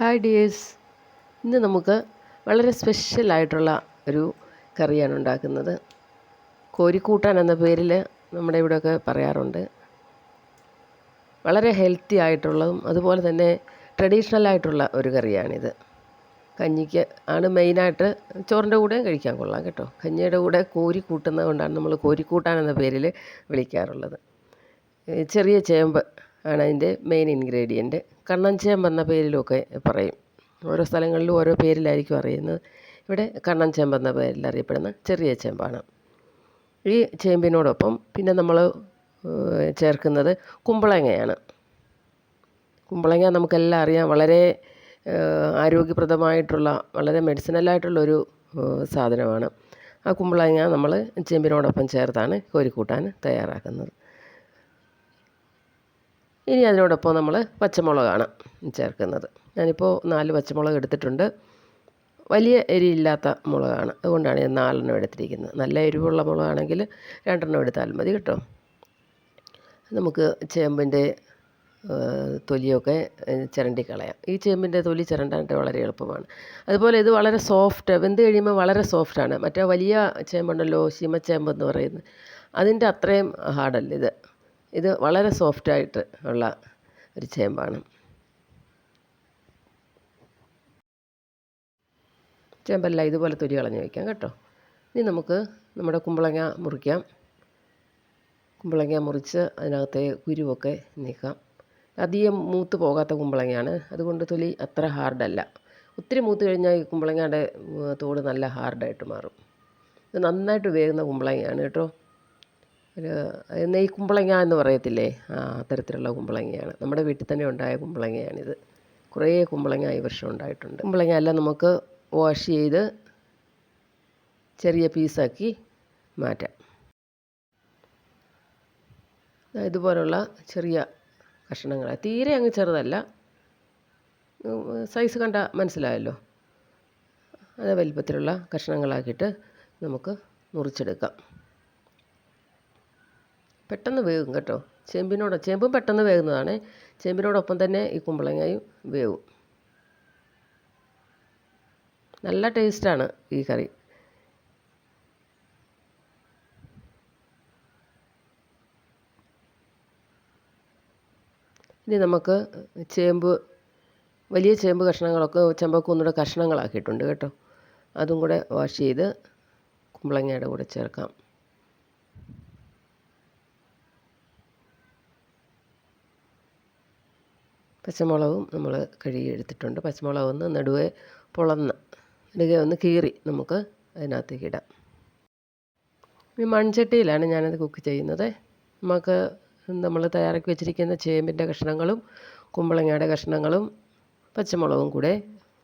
Hi dears, ഇന്ന് നമുക്ക് വളരെ സ്പെഷ്യലായിട്ടുള്ള ഒരു കറിയാണ് ഉണ്ടാക്കുന്നത്. കോരിക്കൂട്ടാൻ എന്ന പേരിൽ നമ്മുടെ ഇവിടെയൊക്കെ പറയാറുണ്ട്. വളരെ ഹെൽത്തി ആയിട്ടുള്ളതും അതുപോലെ തന്നെ ട്രഡീഷണൽ ആയിട്ടുള്ള ഒരു കറിയാണിത്. കഞ്ഞിക്ക് ആണ് മെയിനായിട്ട്, ചോറിൻ്റെ കൂടെയും കഴിക്കാൻ കൊള്ളാം കേട്ടോ. കഞ്ഞിയുടെ കൂടെ കോരി കൂട്ടുന്നത് കൊണ്ടാണ് നമ്മൾ കോരിക്കൂട്ടാൻ എന്ന പേരിൽ വിളിക്കാറുള്ളത്. ചെറിയ ചേമ്പ് ആണ് അതിൻ്റെ മെയിൻ ഇൻഗ്രീഡിയൻറ്റ്. കണ്ണൻ ചേമ്പ് എന്ന പേരിലൊക്കെ പറയും. ഓരോ സ്ഥലങ്ങളിലും ഓരോ പേരിലായിരിക്കും അറിയുന്നത്. ഇവിടെ കണ്ണൻ ചേമ്പ് എന്ന പേരിൽ അറിയപ്പെടുന്ന ചെറിയ ചേമ്പാണ്. ഈ ചേമ്പിനോടൊപ്പം പിന്നെ നമ്മൾ ചേർക്കുന്നത് കുമ്പളങ്ങയാണ്. കുമ്പളങ്ങ നമുക്കെല്ലാം അറിയാം, വളരെ ആരോഗ്യപ്രദമായിട്ടുള്ള, വളരെ മെഡിസിനലായിട്ടുള്ളൊരു സാധനമാണ്. ആ കുമ്പളങ്ങ നമ്മൾ ചേമ്പിനോടൊപ്പം ചേർത്താണ് കോരിക്കൂട്ടാൻ തയ്യാറാക്കുന്നത്. ഇനി അതിനോടൊപ്പം നമ്മൾ പച്ചമുളകാണ് ചേർക്കുന്നത്. ഞാനിപ്പോൾ 4 പച്ചമുളക് എടുത്തിട്ടുണ്ട്. വലിയ എരിയില്ലാത്ത മുളകാണ്, അതുകൊണ്ടാണ് ഞാൻ 4 എടുത്തിരിക്കുന്നത്. നല്ല എരിവുള്ള മുളകാണെങ്കിൽ 2 എടുത്താൽ മതി കേട്ടോ. നമുക്ക് ചേമ്പിൻ്റെ തൊലിയൊക്കെ ചിരണ്ടി കളയാം. ഈ ചേമ്പിൻ്റെ തൊലി ചിരണ്ടാനായിട്ട് വളരെ എളുപ്പമാണ്. അതുപോലെ ഇത് വളരെ സോഫ്റ്റ്, വെന്ത് കഴിയുമ്പോൾ വളരെ സോഫ്റ്റാണ്. മറ്റേ വലിയ ചേമ്പുണ്ടല്ലോ, ശീമച്ചേമ്പെന്ന് പറയുന്നത്, അതിൻ്റെ അത്രയും ഹാർഡല്ല ഇത്. ഇത് വളരെ സോഫ്റ്റായിട്ട് ഉള്ള ഒരു ചേമ്പാണ്. ചേമ്പെല്ലാം ഇതുപോലെ തൊലി കളഞ്ഞ് വയ്ക്കാം കേട്ടോ. ഇനി നമുക്ക് നമ്മുടെ കുമ്പളങ്ങ മുറിക്കാം. കുമ്പളങ്ങ മുറിച്ച് അതിനകത്തെ കുരുവൊക്കെ നീക്കാം. അധികം മൂത്ത് പോകാത്ത കുമ്പളങ്ങയാണ്, അതുകൊണ്ട് തൊലി അത്ര ഹാർഡല്ല. ഒത്തിരി മൂത്ത് കഴിഞ്ഞാൽ ഈ കുമ്പളങ്ങയുടെ തോട് നല്ല ഹാർഡായിട്ട് മാറും. ഇത് നന്നായിട്ട് വേകുന്ന കുമ്പളങ്ങയാണ് കേട്ടോ. നെയ് കുമ്പളങ്ങ എന്ന് പറയത്തില്ലേ, അത്തരത്തിലുള്ള കുമ്പളങ്ങയാണ്. നമ്മുടെ വീട്ടിൽ തന്നെ ഉണ്ടായ കുമ്പളങ്ങയാണിത്. കുറേ കുമ്പളങ്ങ ഈ വർഷം ഉണ്ടായിട്ടുണ്ട്. കുമ്പളങ്ങ എല്ലാം നമുക്ക് വാഷ് ചെയ്ത് ചെറിയ പീസാക്കി മാറ്റാം. ഇതുപോലുള്ള ചെറിയ കഷ്ണങ്ങൾ, തീരെ അങ്ങ് ചെറുതല്ല, സൈസ് കണ്ട മനസ്സിലായല്ലോ. അതേ വലിപ്പത്തിലുള്ള കഷ്ണങ്ങളാക്കിയിട്ട് നമുക്ക് മുറിച്ചെടുക്കാം. പെട്ടെന്ന് വേകും കേട്ടോ. ചേമ്പും പെട്ടെന്ന് വേകുന്നതാണ്. ചേമ്പിനോടൊപ്പം തന്നെ ഈ കുമ്പളങ്ങയും വേവും. നല്ല ടേസ്റ്റാണ് ഈ കറി. ഇനി നമുക്ക് വലിയ ചേമ്പ് കഷ്ണങ്ങളൊക്കെ ചെമ്പൊക്കെ ഒന്നുകൂടെ കഷ്ണങ്ങളാക്കിയിട്ടുണ്ട് കേട്ടോ. അതും കൂടെ വാഷ് ചെയ്ത് കുമ്പളങ്ങയുടെ കൂടെ ചേർക്കാം. പച്ചമുളകും നമ്മൾ കഴുകി എടുത്തിട്ടുണ്ട്. പച്ചമുളക് ഒന്ന് നടുവേ ഒന്ന് കീറി നമുക്ക് അതിനകത്തേക്ക് ഇടാം. ഈ മൺചട്ടിയിലാണ് ഞാനത് കുക്ക് ചെയ്യുന്നത്. നമുക്ക് നമ്മൾ തയ്യാറാക്കി വെച്ചിരിക്കുന്ന ചേമ്പിൻ്റെ കഷ്ണങ്ങളും കുമ്പളങ്ങയുടെ കഷ്ണങ്ങളും പച്ചമുളകും കൂടെ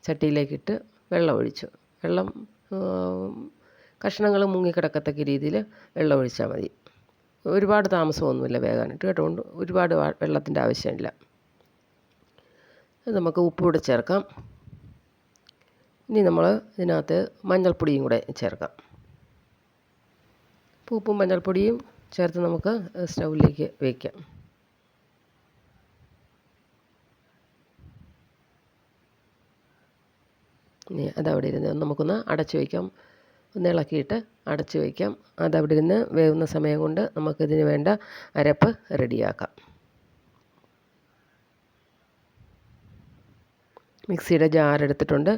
ചട്ടിയിലേക്കിട്ട് വെള്ളം ഒഴിച്ചു. കഷ്ണങ്ങൾ മുങ്ങിക്കിടക്കത്തക്ക രീതിയിൽ വെള്ളം ഒഴിച്ചാൽ മതി. ഒരുപാട് താമസമൊന്നുമില്ല വേകാനായിട്ട് കേട്ടോ. ഒരുപാട് വെള്ളത്തിൻ്റെ ആവശ്യമില്ല. നമുക്ക് ഉപ്പ് കൂടെ ചേർക്കാം. ഇനി നമ്മൾ ഇതിനകത്ത് മഞ്ഞൾപ്പൊടിയും കൂടെ ചേർക്കാം. ഉപ്പും മഞ്ഞൾപ്പൊടിയും ചേർത്ത് നമുക്ക് സ്റ്റൗവിലേക്ക് വയ്ക്കാം. ഇനി അതവിടെ ഇരുന്ന് നമുക്കൊന്ന് അടച്ചു വയ്ക്കാം. ഒന്ന് ഇളക്കിയിട്ട് അടച്ചു വയ്ക്കാം. അതവിടെ ഇരുന്ന് വേവുന്ന സമയം കൊണ്ട് നമുക്കിതിന് വേണ്ട അരപ്പ് റെഡിയാക്കാം. മിക്സിയുടെ ജാർ എടുത്തിട്ടുണ്ട്.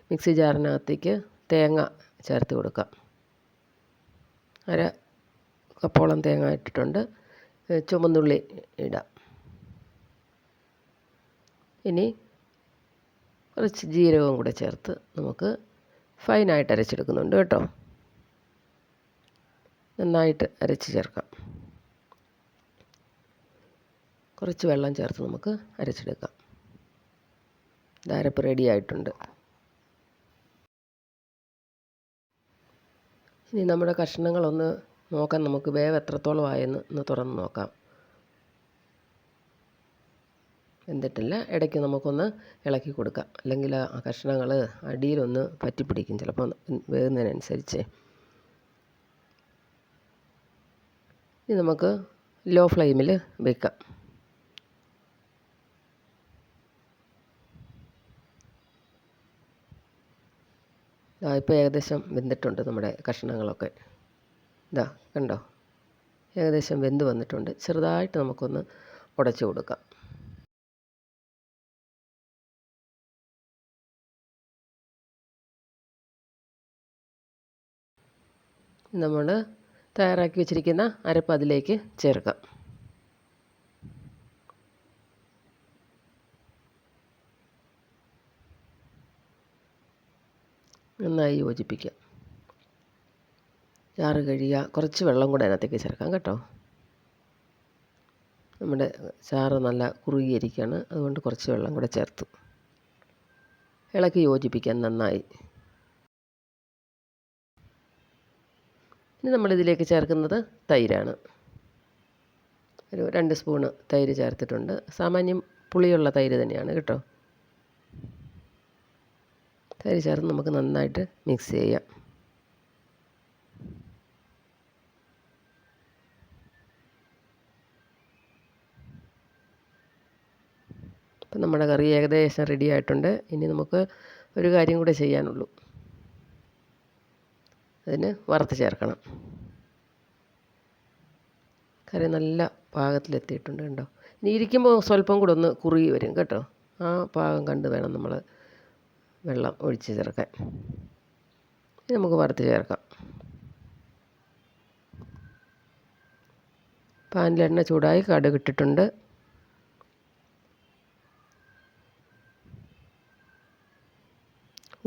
മിക്സി ജാറിനകത്തേക്ക് തേങ്ങ ചേർത്ത് കൊടുക്കാം. 1/2 കപ്പോളം തേങ്ങ ഇട്ടിട്ടുണ്ട്. ചുമന്നുള്ളി ഇടാം. ഇനി കുറച്ച് ജീരകവും കൂടെ ചേർത്ത് നമുക്ക് ഫൈനായിട്ട് അരച്ചെടുക്കുന്നുണ്ട് കേട്ടോ. നന്നായിട്ട് അരച്ച് ചേർക്കാം. കുറച്ച് വെള്ളം ചേർത്ത് നമുക്ക് അരച്ചെടുക്കാം. അരപ്പ് റെഡി ആയിട്ടുണ്ട്. ഇനി നമ്മുടെ കഷ്ണങ്ങളൊന്ന് നോക്കാം, നമുക്ക് വേവ് എത്രത്തോളം ആയെന്ന് ഒന്ന് തുറന്ന് നോക്കാം. എന്നിട്ടില്ല, ഇടയ്ക്ക് നമുക്കൊന്ന് ഇളക്കി കൊടുക്കാം. അല്ലെങ്കിൽ ആ കഷ്ണങ്ങൾ അടിയിലൊന്ന് പറ്റിപ്പിടിക്കും ചിലപ്പോൾ വേകുന്നതിനനുസരിച്ച്. ഇനി നമുക്ക് ലോ ഫ്ലെയിമിൽ വെക്കാം. ഇപ്പോൾ ഏകദേശം വെന്തിട്ടുണ്ട് നമ്മുടെ കഷ്ണങ്ങളൊക്കെ. ഇതാ കണ്ടോ, ഏകദേശം വെന്ത് വന്നിട്ടുണ്ട്. ചെറുതായിട്ട് നമുക്കൊന്ന് ഉടച്ചു കൊടുക്കാം. നമ്മൾ തയ്യാറാക്കി വെച്ചിരിക്കുന്ന അരപ്പ് അതിലേക്ക് ചേർക്കാം. നന്നായി യോജിപ്പിക്കാം. ചാറ് കഴിയുക, കുറച്ച് വെള്ളം കൂടെ അതിനകത്തേക്ക് ചേർക്കാം കേട്ടോ. നമ്മുടെ ചാറ് നല്ല കുറുകിയിരിക്കുകയാണ്, അതുകൊണ്ട് കുറച്ച് വെള്ളം കൂടെ ചേർത്തു. ഇളക്കി യോജിപ്പിക്കാം നന്നായി. ഇനി നമ്മളിതിലേക്ക് ചേർക്കുന്നത് തൈരാണ്. ഒരു 2 സ്പൂണ് തൈര് ചേർത്തിട്ടുണ്ട്. സാമാന്യം പുളിയുള്ള തൈര് തന്നെയാണ് കേട്ടോ. തൈര് ചേർത്ത് നമുക്ക് നന്നായിട്ട് മിക്സ് ചെയ്യാം. അപ്പം നമ്മുടെ കറി ഏകദേശം റെഡി ആയിട്ടുണ്ട്. ഇനി നമുക്ക് ഒരു കാര്യം കൂടെ ചെയ്യാനുള്ളൂ. അതിന് വറുത്ത് ചേർക്കണം. കറി നല്ല പാകത്തിലെത്തിയിട്ടുണ്ട് കണ്ടോ. ഇനി ഇരിക്കുമ്പോൾ സ്വല്പം കൂടെ ഒന്ന് കുറുകി വരും കേട്ടോ. ആ പാകം കണ്ട് വേണം നമ്മൾ വെള്ളം ഒഴിച്ച് ചേർക്കാൻ. ഇനി നമുക്ക് വറുത്ത് ചേർക്കാം. പാനിൽ എണ്ണ ചൂടായി, കടുക് ഇട്ടിട്ടുണ്ട്.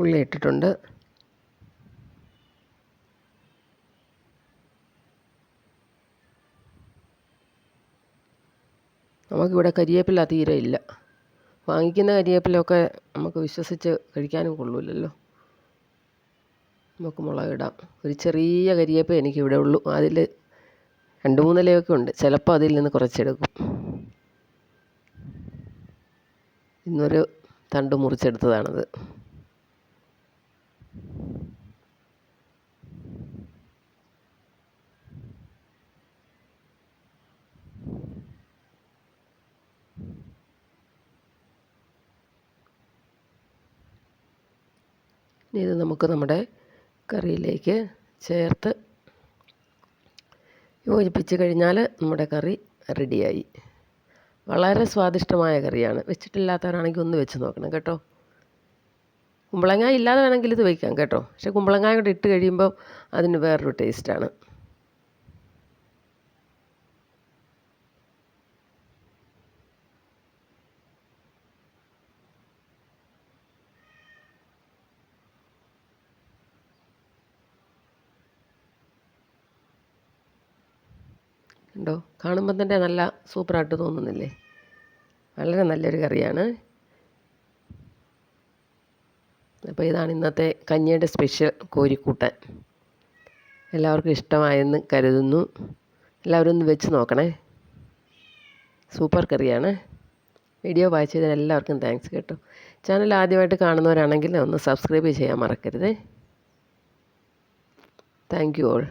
ഉള്ളി ഇട്ടിട്ടുണ്ട്. നമുക്കിവിടെ കരിവേപ്പില തീരെ ഇല്ല. വാങ്ങിക്കുന്ന കരിവേപ്പിലൊക്കെ നമുക്ക് വിശ്വസിച്ച് കഴിക്കാനും കൊള്ളൂലല്ലോ. നമുക്ക് മുളകിടാം. ഒരു ചെറിയ കരിവേപ്പ് എനിക്കിവിടെ ഉള്ളൂ. അതിൽ 2-3 ഇലയൊക്കെ ഉണ്ട്. ചിലപ്പോൾ അതിൽ നിന്ന് കുറച്ചെടുക്കും. ഇന്നൊരു തണ്ട് മുറിച്ചെടുത്തതാണത്. ഇനി ഇത് നമുക്ക് നമ്മുടെ കറിയിലേക്ക് ചേർത്ത് യോജിപ്പിച്ച് കഴിഞ്ഞാൽ നമ്മുടെ കറി റെഡിയായി. വളരെ സ്വാദിഷ്ടമായ കറിയാണ്. വെച്ചിട്ടില്ലാത്തവരാണെങ്കിൽ ഒന്ന് വെച്ച് നോക്കണം കേട്ടോ. കുമ്പളങ്ങ ഇല്ലാതെ വേണമെങ്കിൽ ഇത് വയ്ക്കാം കേട്ടോ. പക്ഷേ കുമ്പളങ്ങ കൂടെ ഇട്ട് കഴിയുമ്പോൾ അതിന് വേറൊരു ടേസ്റ്റാണ്. കണ്ടോ, കാണുമ്പം തന്നെ നല്ല സൂപ്പറായിട്ട് തോന്നുന്നില്ലേ? വളരെ നല്ലൊരു കറിയാണ്. അപ്പോൾ ഇതാണ് ഇന്നത്തെ കഞ്ഞിയുടെ സ്പെഷ്യൽ കോരിക്കൂട്ടാൻ. എല്ലാവർക്കും ഇഷ്ടമായെന്ന് കരുതുന്നു. എല്ലാവരും ഒന്ന് വെച്ച് നോക്കണേ. സൂപ്പർ കറിയാണ്. വീഡിയോ വായിച്ചതിന് എല്ലാവർക്കും താങ്ക്സ് കേട്ടോ. ചാനൽ ആദ്യമായിട്ട് കാണുന്നവരാണെങ്കിൽ ഒന്ന് സബ്സ്ക്രൈബ് ചെയ്യാൻ മറക്കരുതേ. Thank you all.